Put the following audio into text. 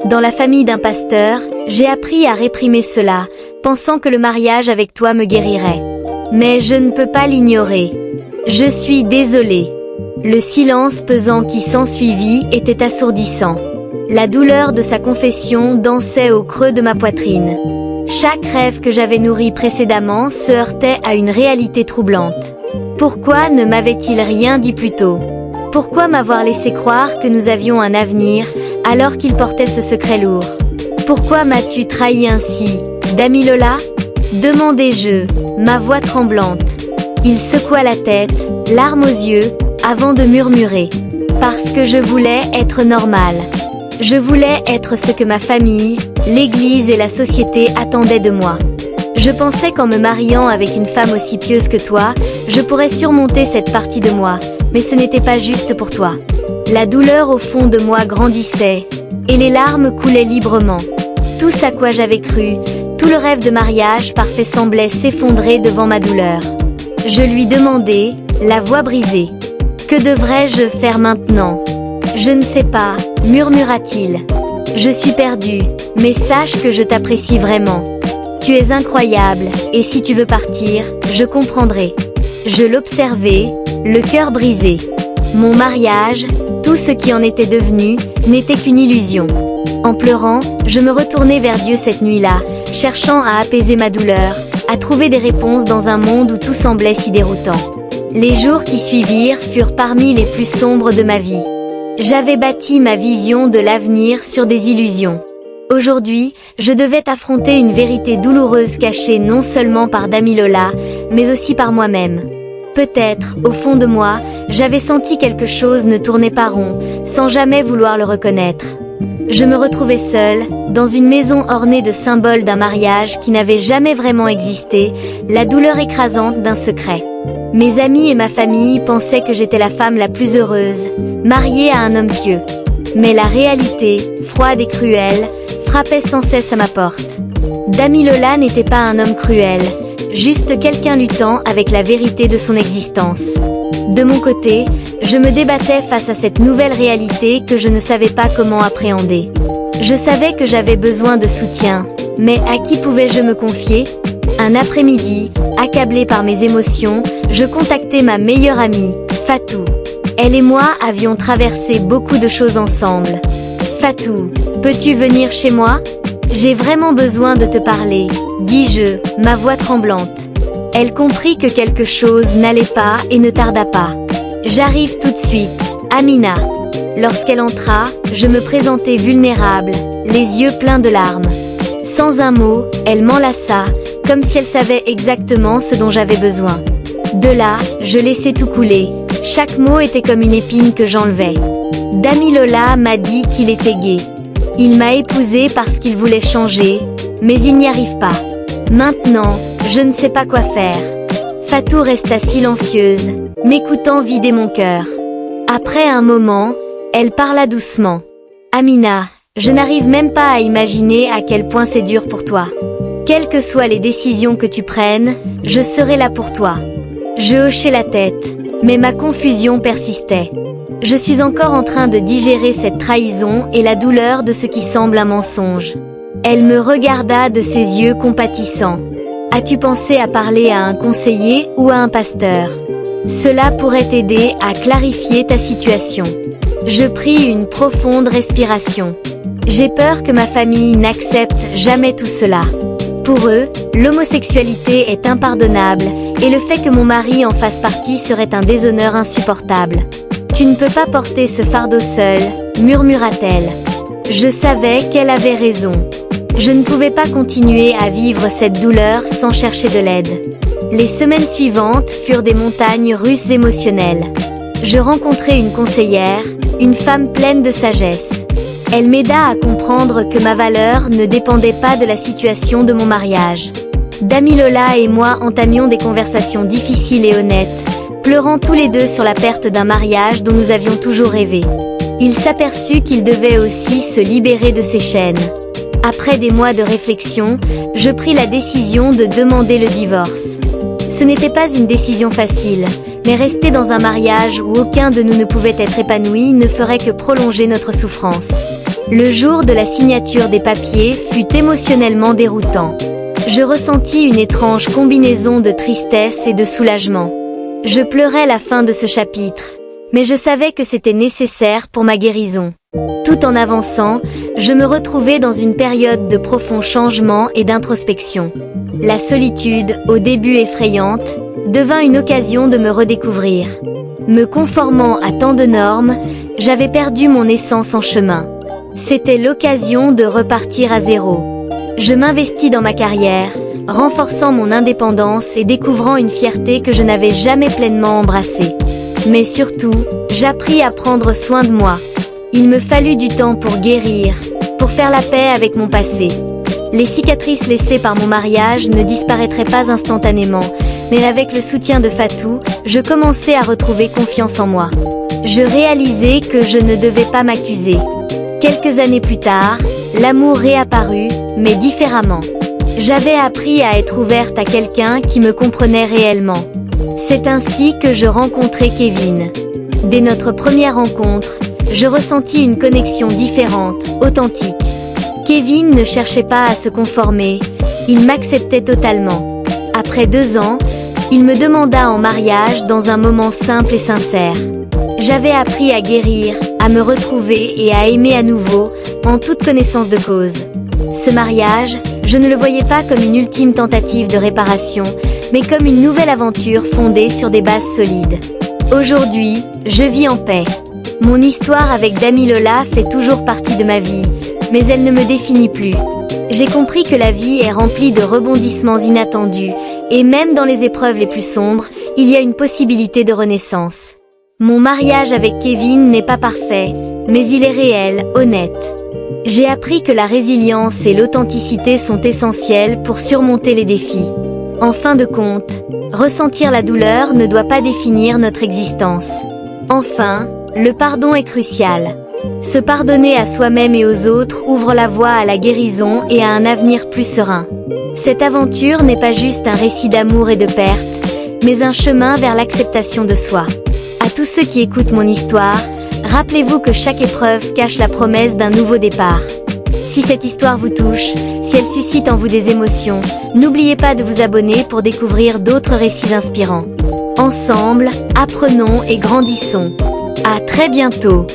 Dans la famille d'un pasteur, j'ai appris à réprimer cela, pensant que le mariage avec toi me guérirait. Mais je ne peux pas l'ignorer. Je suis désolée. Le silence pesant qui s'ensuivit était assourdissant. La douleur de sa confession dansait au creux de ma poitrine. Chaque rêve que j'avais nourri précédemment se heurtait à une réalité troublante. Pourquoi ne m'avait-il rien dit plus tôt? Pourquoi m'avoir laissé croire que nous avions un avenir, alors qu'il portait ce secret lourd? Pourquoi m'as-tu trahi ainsi, Damilola? Demandai-je, ma voix tremblante. Il secoua la tête, larmes aux yeux, avant de murmurer. Parce que je voulais être normal. Je voulais être ce que ma famille, l'Église et la société attendaient de moi. Je pensais qu'en me mariant avec une femme aussi pieuse que toi, je pourrais surmonter cette partie de moi, mais ce n'était pas juste pour toi. La douleur au fond de moi grandissait, et les larmes coulaient librement. Tout à quoi j'avais cru, tout le rêve de mariage parfait semblait s'effondrer devant ma douleur. Je lui demandai, la voix brisée. Que devrais-je faire maintenant? Je ne sais pas, murmura-t-il. Je suis perdu, mais sache que je t'apprécie vraiment. Tu es incroyable, et si tu veux partir, je comprendrai. Je l'observai, le cœur brisé. Mon mariage, tout ce qui en était devenu, n'était qu'une illusion. En pleurant, je me retournai vers Dieu cette nuit-là, cherchant à apaiser ma douleur, à trouver des réponses dans un monde où tout semblait si déroutant. Les jours qui suivirent furent parmi les plus sombres de ma vie. J'avais bâti ma vision de l'avenir sur des illusions. Aujourd'hui, je devais affronter une vérité douloureuse cachée non seulement par Damilola, mais aussi par moi-même. Peut-être, au fond de moi, j'avais senti quelque chose ne tournait pas rond, sans jamais vouloir le reconnaître. Je me retrouvais seule, dans une maison ornée de symboles d'un mariage qui n'avait jamais vraiment existé, la douleur écrasante d'un secret. Mes amis et ma famille pensaient que j'étais la femme la plus heureuse, mariée à un homme pieux. Mais la réalité, froide et cruelle, frappait sans cesse à ma porte. Damilola n'était pas un homme cruel, juste quelqu'un luttant avec la vérité de son existence. De mon côté, je me débattais face à cette nouvelle réalité que je ne savais pas comment appréhender. Je savais que j'avais besoin de soutien, mais à qui pouvais-je me confier? Un après-midi, accablée par mes émotions, je contactai ma meilleure amie, Fatou. Elle et moi avions traversé beaucoup de choses ensemble. Fatou, peux-tu venir chez moi? J'ai vraiment besoin de te parler, dis-je, ma voix tremblante. Elle comprit que quelque chose n'allait pas et ne tarda pas. J'arrive tout de suite, Amina. Lorsqu'elle entra, je me présentai vulnérable, les yeux pleins de larmes. Sans un mot, elle m'enlaça, comme si elle savait exactement ce dont j'avais besoin. De là, je laissai tout couler. Chaque mot était comme une épine que j'enlevais. Damilola m'a dit qu'il était gai. Il m'a épousée parce qu'il voulait changer, mais il n'y arrive pas. Maintenant, je ne sais pas quoi faire. Fatou resta silencieuse, m'écoutant vider mon cœur. Après un moment, elle parla doucement. Amina, je n'arrive même pas à imaginer à quel point c'est dur pour toi. Quelles que soient les décisions que tu prennes, je serai là pour toi. Je hochai la tête, mais ma confusion persistait. Je suis encore en train de digérer cette trahison et la douleur de ce qui semble un mensonge. Elle me regarda de ses yeux compatissants. As-tu pensé à parler à un conseiller ou à un pasteur? Cela pourrait t'aider à clarifier ta situation. Je pris une profonde respiration. J'ai peur que ma famille n'accepte jamais tout cela. Pour eux, l'homosexualité est impardonnable, et le fait que mon mari en fasse partie serait un déshonneur insupportable. Tu ne peux pas porter ce fardeau seul, murmura-t-elle. Je savais qu'elle avait raison. Je ne pouvais pas continuer à vivre cette douleur sans chercher de l'aide. Les semaines suivantes furent des montagnes russes émotionnelles. Je rencontrai une conseillère, une femme pleine de sagesse. Elle m'aida à comprendre que ma valeur ne dépendait pas de la situation de mon mariage. Damilola et moi entamions des conversations difficiles et honnêtes, pleurant tous les deux sur la perte d'un mariage dont nous avions toujours rêvé. Il s'aperçut qu'il devait aussi se libérer de ses chaînes. Après des mois de réflexion, je pris la décision de demander le divorce. Ce n'était pas une décision facile, mais rester dans un mariage où aucun de nous ne pouvait être épanoui ne ferait que prolonger notre souffrance. Le jour de la signature des papiers fut émotionnellement déroutant. Je ressentis une étrange combinaison de tristesse et de soulagement. Je pleurais la fin de ce chapitre, mais je savais que c'était nécessaire pour ma guérison. Tout en avançant, je me retrouvais dans une période de profond changement et d'introspection. La solitude, au début effrayante, devint une occasion de me redécouvrir. Me conformant à tant de normes, j'avais perdu mon essence en chemin. C'était l'occasion de repartir à zéro. Je m'investis dans ma carrière, renforçant mon indépendance et découvrant une fierté que je n'avais jamais pleinement embrassée. Mais surtout, j'appris à prendre soin de moi. Il me fallut du temps pour guérir, pour faire la paix avec mon passé. Les cicatrices laissées par mon mariage ne disparaîtraient pas instantanément, mais avec le soutien de Fatou, je commençais à retrouver confiance en moi. Je réalisais que je ne devais pas m'accuser. Quelques années plus tard, l'amour réapparut, mais différemment. J'avais appris à être ouverte à quelqu'un qui me comprenait réellement. C'est ainsi que je rencontrai Kevin. Dès notre première rencontre, je ressentis une connexion différente, authentique. Kevin ne cherchait pas à se conformer, il m'acceptait totalement. Après 2 ans, il me demanda en mariage dans un moment simple et sincère. J'avais appris à guérir, à me retrouver et à aimer à nouveau, en toute connaissance de cause. Ce mariage, je ne le voyais pas comme une ultime tentative de réparation, mais comme une nouvelle aventure fondée sur des bases solides. Aujourd'hui, je vis en paix. Mon histoire avec Damilola fait toujours partie de ma vie, mais elle ne me définit plus. J'ai compris que la vie est remplie de rebondissements inattendus, et même dans les épreuves les plus sombres, il y a une possibilité de renaissance. Mon mariage avec Kevin n'est pas parfait, mais il est réel, honnête. J'ai appris que la résilience et l'authenticité sont essentielles pour surmonter les défis. En fin de compte, ressentir la douleur ne doit pas définir notre existence. Enfin, le pardon est crucial. Se pardonner à soi-même et aux autres ouvre la voie à la guérison et à un avenir plus serein. Cette aventure n'est pas juste un récit d'amour et de perte, mais un chemin vers l'acceptation de soi. À tous ceux qui écoutent mon histoire, rappelez-vous que chaque épreuve cache la promesse d'un nouveau départ. Si cette histoire vous touche, si elle suscite en vous des émotions, n'oubliez pas de vous abonner pour découvrir d'autres récits inspirants. Ensemble, apprenons et grandissons. À très bientôt.